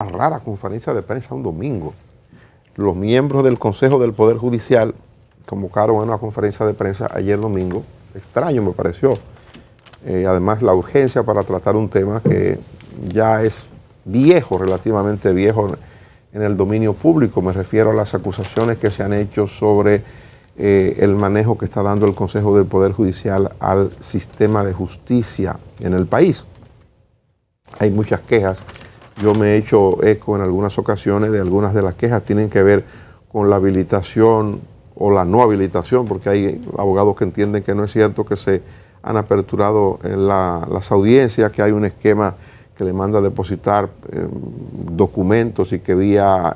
Rara conferencia de prensa un domingo. Los miembros del Consejo del Poder Judicial convocaron una conferencia de prensa ayer domingo. Extraño me pareció. Además, la urgencia para tratar un tema que ya es viejo, relativamente viejo en el dominio público. Me refiero a las acusaciones que se han hecho sobre el manejo que está dando el Consejo del Poder Judicial al sistema de justicia en el país. Hay muchas quejas. Yo me he hecho eco en algunas ocasiones de algunas de las quejas. Tienen que ver con la habilitación o la no habilitación, porque hay abogados que entienden que no es cierto que se han aperturado las audiencias, que hay un esquema que le manda a depositar documentos y que vía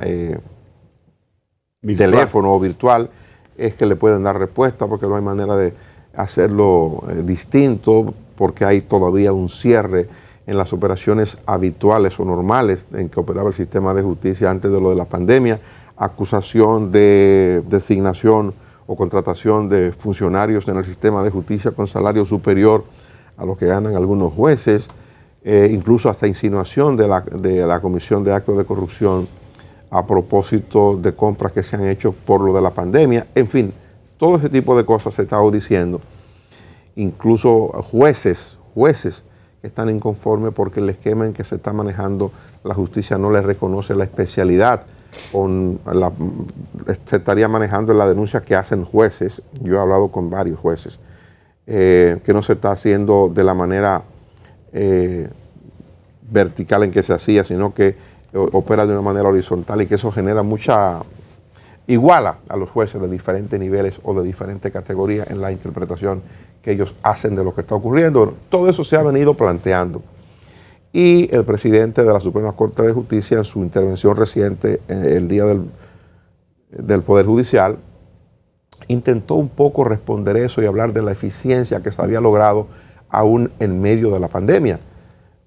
teléfono o virtual es que le pueden dar respuesta, porque no hay manera de hacerlo distinto, porque hay todavía un cierre en las operaciones habituales o normales en que operaba el sistema de justicia antes de lo de la pandemia, acusación de designación o contratación de funcionarios en el sistema de justicia con salario superior a lo que ganan algunos jueces, incluso hasta insinuación de la Comisión de Actos de Corrupción a propósito de compras que se han hecho por lo de la pandemia. En fin, todo ese tipo de cosas se está diciendo. Incluso jueces están inconformes porque el esquema en que se está manejando la justicia no les reconoce la especialidad. Se estaría manejando la denuncia que hacen jueces. Yo he hablado con varios jueces, que no se está haciendo de la manera vertical en que se hacía, sino que opera de una manera horizontal, y que eso genera iguala a los jueces de diferentes niveles o de diferentes categorías en la interpretación que ellos hacen de lo que está ocurriendo. Todo eso se ha venido planteando. Y el presidente de la Suprema Corte de Justicia, en su intervención reciente, el día del Poder Judicial, intentó un poco responder eso y hablar de la eficiencia que se había logrado aún en medio de la pandemia.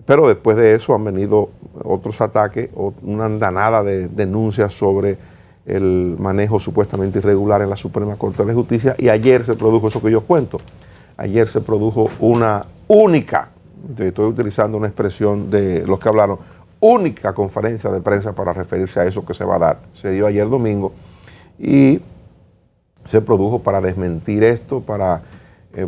Pero después de eso han venido otros ataques, una andanada de denuncias sobre el manejo supuestamente irregular en la Suprema Corte de Justicia, y ayer se produjo eso que yo cuento. Ayer se produjo una única, estoy utilizando una expresión de los que hablaron, única conferencia de prensa para referirse a eso que se va a dar. Se dio ayer domingo y se produjo para desmentir esto, para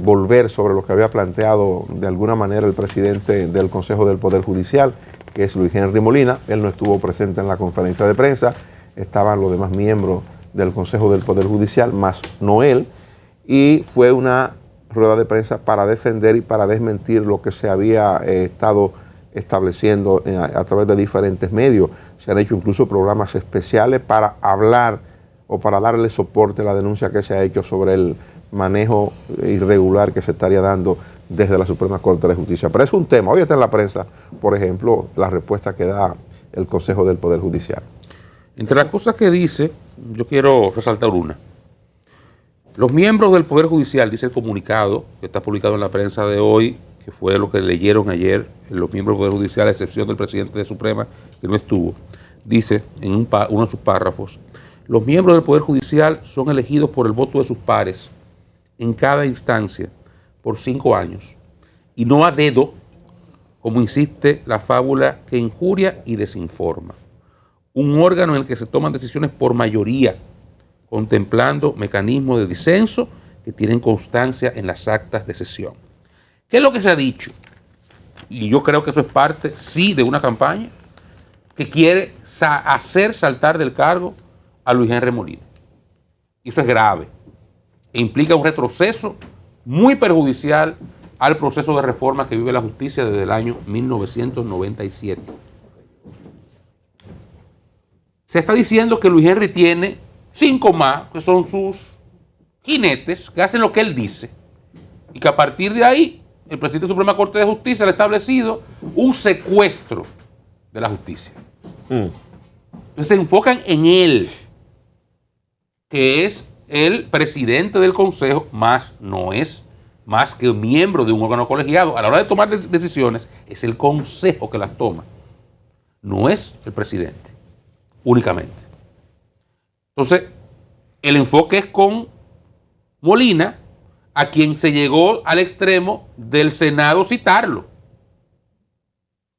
volver sobre lo que había planteado de alguna manera el presidente del Consejo del Poder Judicial, que es Luis Henry Molina. Él no estuvo presente en la conferencia de prensa, estaban los demás miembros del Consejo del Poder Judicial, más no él, y fue una rueda de prensa para defender y para desmentir lo que se había estado estableciendo a través de diferentes medios. Se han hecho incluso programas especiales para hablar o para darle soporte a la denuncia que se ha hecho sobre el manejo irregular que se estaría dando desde la Suprema Corte de Justicia. Pero es un tema. Hoy está en la prensa, por ejemplo, la respuesta que da el Consejo del Poder Judicial. Entre las cosas que dice, yo quiero resaltar una. Los miembros del Poder Judicial, dice el comunicado que está publicado en la prensa de hoy, que fue lo que leyeron ayer los miembros del Poder Judicial, a excepción del presidente de Suprema, que no estuvo, dice en uno de sus párrafos: los miembros del Poder Judicial son elegidos por el voto de sus pares en cada instancia por 5 años, y no a dedo, como insiste la fábula que injuria y desinforma. Un órgano en el que se toman decisiones por mayoría, contemplando mecanismos de disenso que tienen constancia en las actas de sesión. ¿Qué es lo que se ha dicho? Y yo creo que eso es parte, sí, de una campaña que quiere hacer saltar del cargo a Luis Henry Molina. Y eso es grave e implica un retroceso muy perjudicial al proceso de reforma que vive la justicia desde el año 1997. Se está diciendo que Luis Henry tiene 5 más, que son sus jinetes, que hacen lo que él dice, y que a partir de ahí el presidente de la Suprema Corte de Justicia le ha establecido un secuestro de la justicia. Entonces se enfocan en él, que es el presidente del Consejo, más no es más que un miembro de un órgano colegiado. A la hora de tomar decisiones, es el Consejo que las toma, no es el presidente únicamente. Entonces, el enfoque es con Molina, a quien se llegó al extremo del Senado citarlo.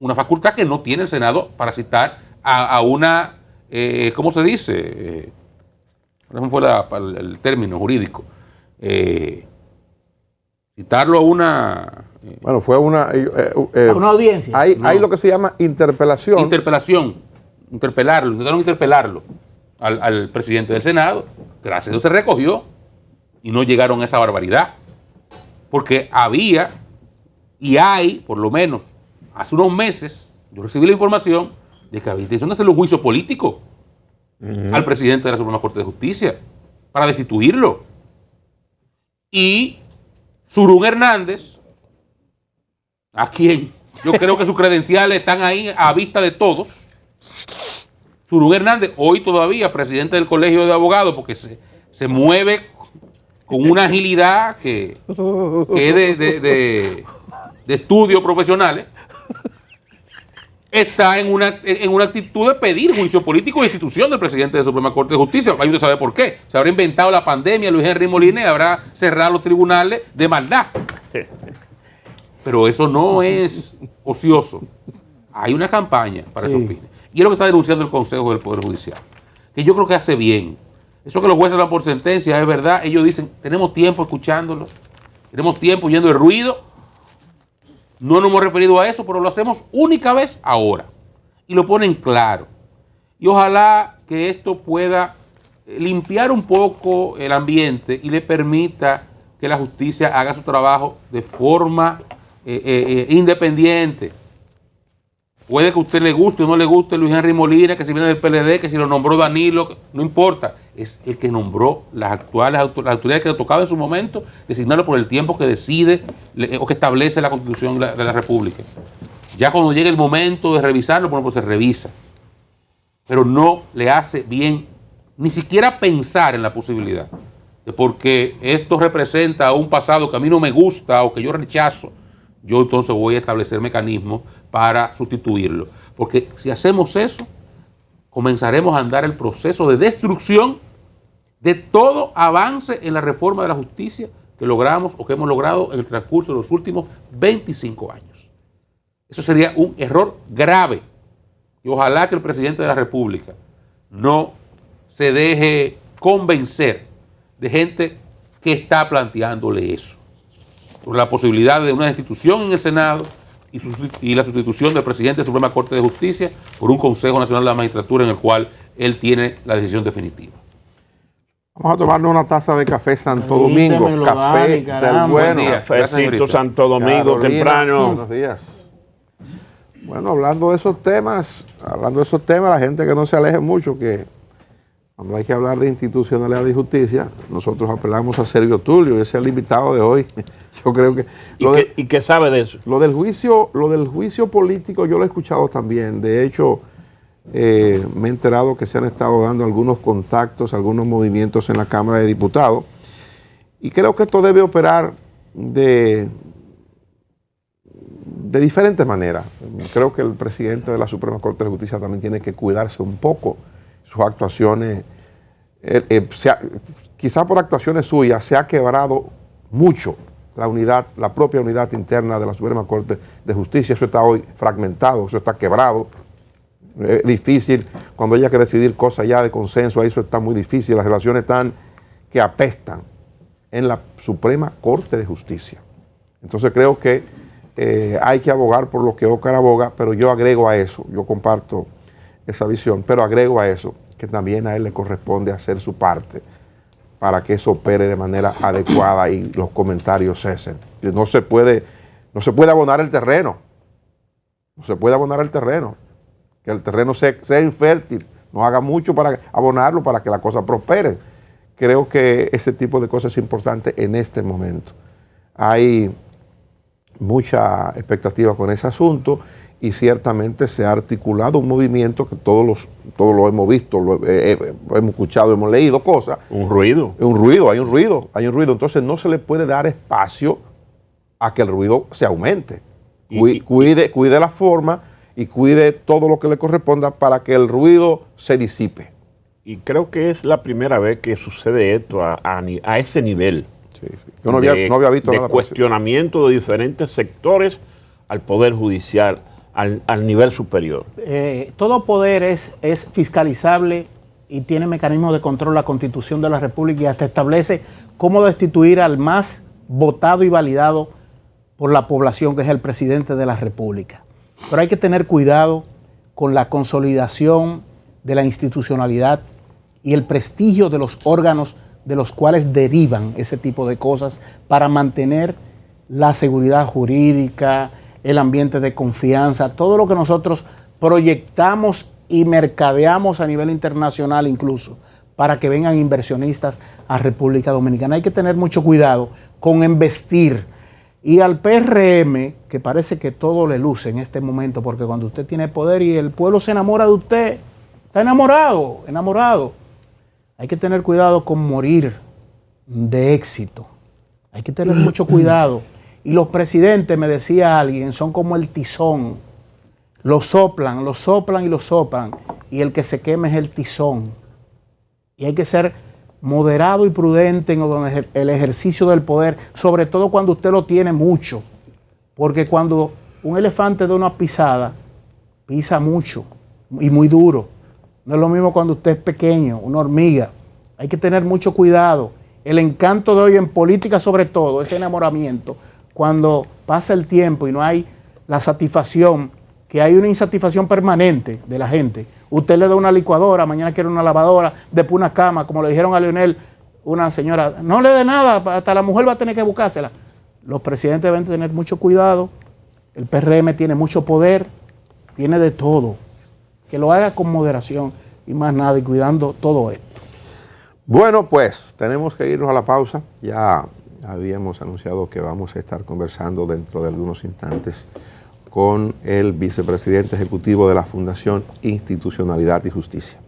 Una facultad que no tiene el Senado para citar a una, ¿cómo se dice? ¿Cómo fue el término jurídico? Citarlo a una... Bueno, fue una audiencia. Hay lo que se llama interpelación. Intentaron interpelarlo al presidente del Senado. Gracias a Dios se recogió y no llegaron a esa barbaridad. Porque había y hay, por lo menos, hace unos meses, yo recibí la información de que había intención de hacerle un juicio político al presidente de la Suprema Corte de Justicia para destituirlo. Y Surún Hernández, a quien yo creo que sus credenciales están ahí a vista de todos. Surún Hernández, hoy todavía presidente del Colegio de Abogados, porque se mueve con una agilidad que es de estudios profesionales, está en una actitud de pedir juicio político de institución del presidente de la Suprema Corte de Justicia. Hay que saber por qué. Se habrá inventado la pandemia, Luis Henry Molina, y habrá cerrado los tribunales de maldad. Pero eso no es ocioso. Hay una campaña para esos fines. Y es lo que está denunciando el Consejo del Poder Judicial, que yo creo que hace bien. Eso que los jueces dan por sentencia es verdad. Ellos dicen, tenemos tiempo escuchándolo, tenemos tiempo oyendo el ruido. No nos hemos referido a eso, pero lo hacemos única vez ahora. Y lo ponen claro. Y ojalá que esto pueda limpiar un poco el ambiente y le permita que la justicia haga su trabajo de forma independiente. Puede que a usted le guste o no le guste Luis Henry Molina, que si viene del PLD, que si lo nombró Danilo, no importa. Es el que nombró las autoridades que le tocaba en su momento, designarlo por el tiempo que decide o que establece la Constitución de la República. Ya cuando llegue el momento de revisarlo, bueno, pues se revisa. Pero no le hace bien ni siquiera pensar en la posibilidad de, porque esto representa un pasado que a mí no me gusta o que yo rechazo, yo entonces voy a establecer mecanismos para sustituirlo. Porque si hacemos eso, comenzaremos a andar el proceso de destrucción de todo avance en la reforma de la justicia que logramos o que hemos logrado en el transcurso de los últimos 25 años. Eso sería un error grave. Y ojalá que el presidente de la República no se deje convencer de gente que está planteándole eso, sobre la posibilidad de una destitución en el Senado y la sustitución del presidente de la Suprema Corte de Justicia por un Consejo Nacional de la Magistratura en el cual él tiene la decisión definitiva. Vamos a tomarnos una taza de café Santo Domingo. Café del bueno. Cafecito Santo Domingo, Carolina, temprano. Buenos días. Bueno, hablando de esos temas, la gente que no se aleje mucho, que cuando hay que hablar de institucionalidad y justicia, nosotros apelamos a Servio Tulio, ese es el invitado de hoy. Yo creo que... ¿Y qué sabe de eso? Lo del juicio político yo lo he escuchado también. De hecho, me he enterado que se han estado dando algunos contactos, algunos movimientos en la Cámara de Diputados. Y creo que esto debe operar de diferentes maneras. Creo que el presidente de la Suprema Corte de Justicia también tiene que cuidarse un poco sus actuaciones. Quizá por actuaciones suyas se ha quebrado mucho la propia unidad interna de la Suprema Corte de Justicia. Eso está hoy fragmentado, eso está quebrado. Es difícil, cuando haya que decidir cosas ya de consenso, ahí eso está muy difícil. Las relaciones están que apestan en la Suprema Corte de Justicia. Entonces creo que hay que abogar por lo que Óscar aboga, pero yo agrego a eso, yo comparto esa visión, pero agrego a eso que también a él le corresponde hacer su parte para que eso opere de manera adecuada y los comentarios cesen. No se puede abonar el terreno, que el terreno sea infértil, no haga mucho para abonarlo para que la cosa prospere. Creo que ese tipo de cosas es importante en este momento. Hay mucha expectativa con ese asunto y ciertamente se ha articulado un movimiento que todos lo hemos visto, lo hemos escuchado, hemos leído cosas. Hay un ruido. Entonces no se le puede dar espacio a que el ruido se aumente. Cuide la forma y cuide todo lo que le corresponda para que el ruido se disipe. Y creo que es la primera vez que sucede esto a ese nivel. Sí. Yo no había visto nada de cuestionamiento de diferentes sectores al Poder Judicial, al nivel superior. Todo poder es fiscalizable y tiene mecanismos de control la Constitución de la República y hasta establece cómo destituir al más votado y validado por la población, que es el presidente de la República. Pero hay que tener cuidado con la consolidación de la institucionalidad y el prestigio de los órganos de los cuales derivan ese tipo de cosas para mantener la seguridad jurídica, el ambiente de confianza, todo lo que nosotros proyectamos y mercadeamos a nivel internacional incluso, para que vengan inversionistas a República Dominicana. Hay que tener mucho cuidado con embestir. Y al PRM, que parece que todo le luce en este momento, porque cuando usted tiene poder y el pueblo se enamora de usted, está enamorado, enamorado. Hay que tener cuidado con morir de éxito. Hay que tener mucho cuidado. Y los presidentes, me decía alguien, son como el tizón. Lo soplan y lo soplan. Y el que se quema es el tizón. Y hay que ser moderado y prudente en el ejercicio del poder, sobre todo cuando usted lo tiene mucho. Porque cuando un elefante da una pisada, pisa mucho y muy duro. No es lo mismo cuando usted es pequeño, una hormiga. Hay que tener mucho cuidado. El encanto de hoy en política, sobre todo, ese enamoramiento, cuando pasa el tiempo y no hay la satisfacción, que hay una insatisfacción permanente de la gente. Usted le da una licuadora, mañana quiere una lavadora, después una cama, como le dijeron a Leonel, una señora, no le dé nada, hasta la mujer va a tener que buscársela. Los presidentes deben tener mucho cuidado, el PRM tiene mucho poder, tiene de todo. Que lo haga con moderación y más nada, y cuidando todo esto. Bueno, pues tenemos que irnos a la pausa. Ya habíamos anunciado que vamos a estar conversando dentro de algunos instantes con el vicepresidente ejecutivo de la Fundación Institucionalidad y Justicia.